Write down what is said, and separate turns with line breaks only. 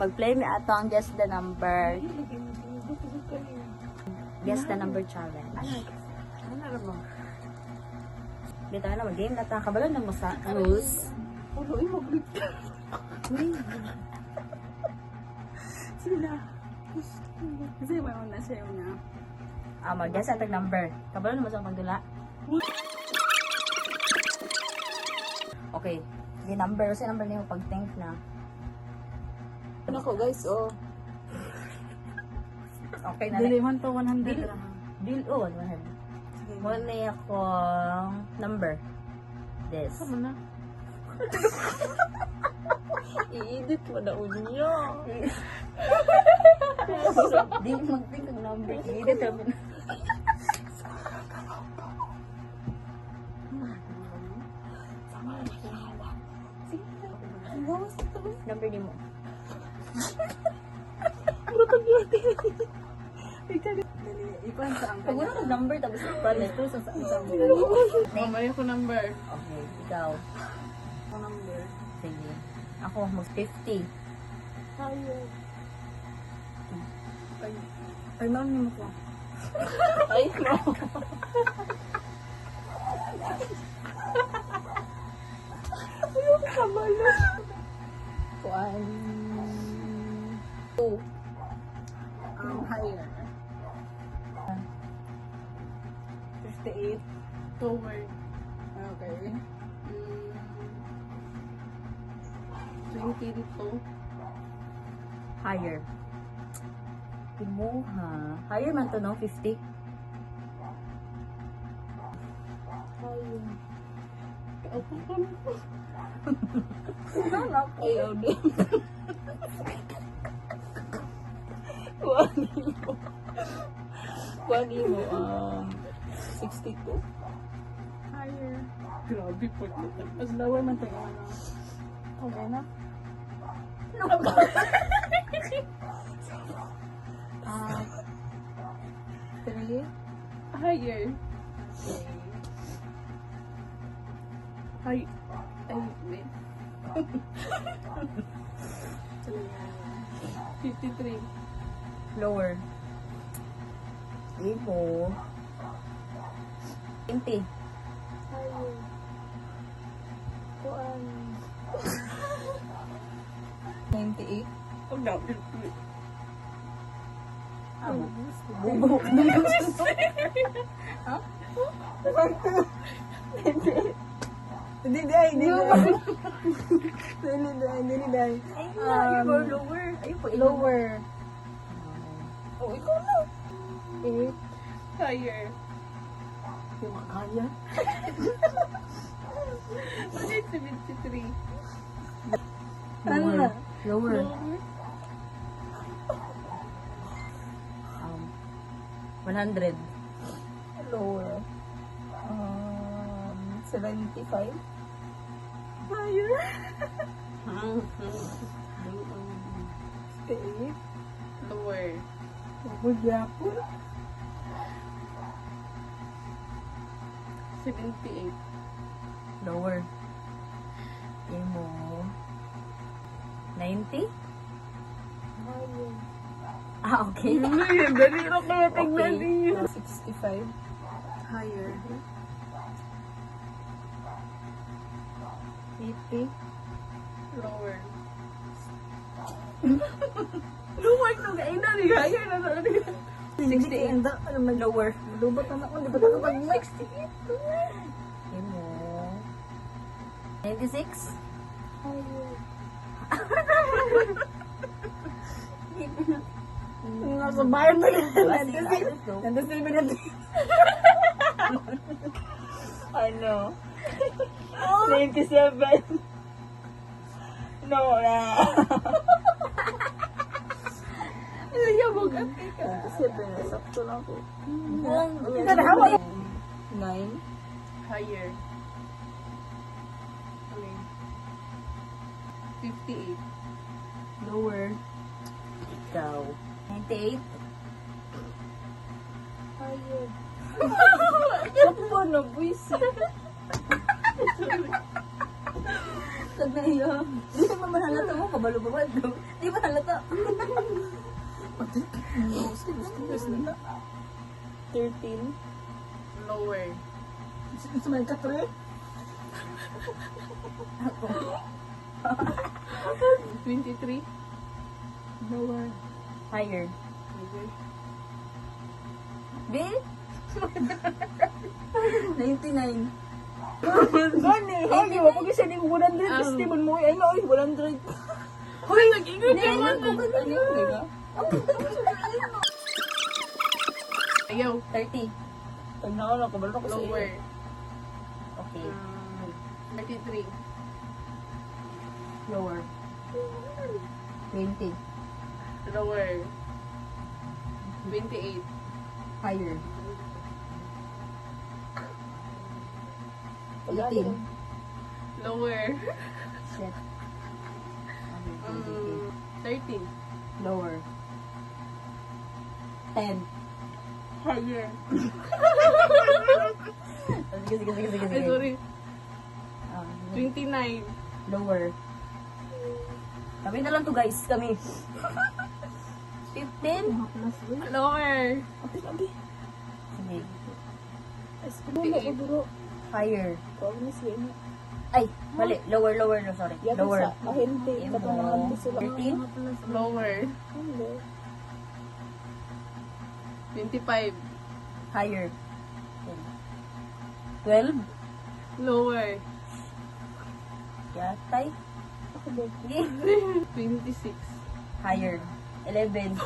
Mag-play me atong guess the number. Guess the number challenge.
Ano mo?
Dito na mag-game na ta. Kabalo na mo sa rules.
Ano yung mag-grip ka? Sila. Kasi may una siya una.
Mag-guess atong number. Kabalo na mo sa pagdula. Okay. Sige, number. Kasi number niyo pag-think na.
Ano ko guys, oh.
Okay na.
Dili man to 100
Dili.
lang.
Deal on. Muna na akong number. This.
Sama na. I-edit mo na unyo.
Di mag-think ng number. Hindi naman. Number ni mo.
Puro tagyati. Ipan sa ang
Pag wala kang number, tapos ipan ito sa isang
Mamaya ko number.
Okay, ikaw.
Ko number.
Sige. Ako, mag-50.
Ayaw. Ay, naon mo ko.
Ay, no.
Ayaw ka bala.
Kuan. 2.
Higher. 58. Lower. Okay. 20 dito.
Higher. Imuha. Higher man to, no? 50.
Higher. Ako ka na. Nanak. Ayaw din. Kuwagi mo, 62? Higher. Grabe po. Mas lower man tayo. Okay na? Ah, 3? Higher. Ay, wait. 53.
Lower. Ibo. 20.
Higher. Kuan. 98. Oh, no.
Bubo. Ha?
Hindi, hindi.
Ay, lower. Ayun po,
Lower.
Oh, ikaw na.
8. Higher.
Yung makaya.
Okay, 73.
Lower. Lower. 100.
Lower. 75. Higher. 8. Lower. Lower ako. 78.
Lower. Imo. 90?
Higher.
Okay.
Dali na kaya tignan
Okay.
niyo. 65. Higher. 80. Lower. Lower to ga ina ni higher na na.
68. Lower.
Lubot na ako, di ba tayo pag 68?
Imo. 96?
Higher.
Hmm.
Nasa bayan na yan.
Ano?
Nandun sila natin. Ano? 97. No na. Yabog at ka. 97. Sakto lang ko.
Ikaw na hawa.
9. Higher. 58.
Lower. Ikaw. 98?
Higher. Ako na, buwisi.
Tag na iyo. Di naman mahalata mo, kabalo-babad. Di ba halata?
13.
Lower.
Sa may katre?
23.
Lower.
Higher. Bill? 99.
Gani, hayo, pag isa ni 100, Steven mo, ay no, 100.
Hoy, nag-ingat ka man. Ayaw.
30.
Pag nakala ko, balo ko sa
Lower.
Okay.
33.
Lower. 20.
Lower. 28.
Higher.
Pag
18.
Lower.
Shit. Okay,
30.
Lower. 10.
Higher.
Sige, sige, sige, sige.
Ay, sorry.
Ah,
29.
lower. Kami na lang to guys, kami. 15?
Lower.
Abi.
Sige.
Ay, buro ko, buro.
Higher.
Promise, yun.
Ay, mali. Lower, lower. No, sorry.
Yan
Lower.
sa ahente. Katanungan ko sila.
13?
Lower.
Hindi.
25.
Higher. 12?
Lower.
Yatay?
Ako ba?
Sige.
26.
Higher. 11.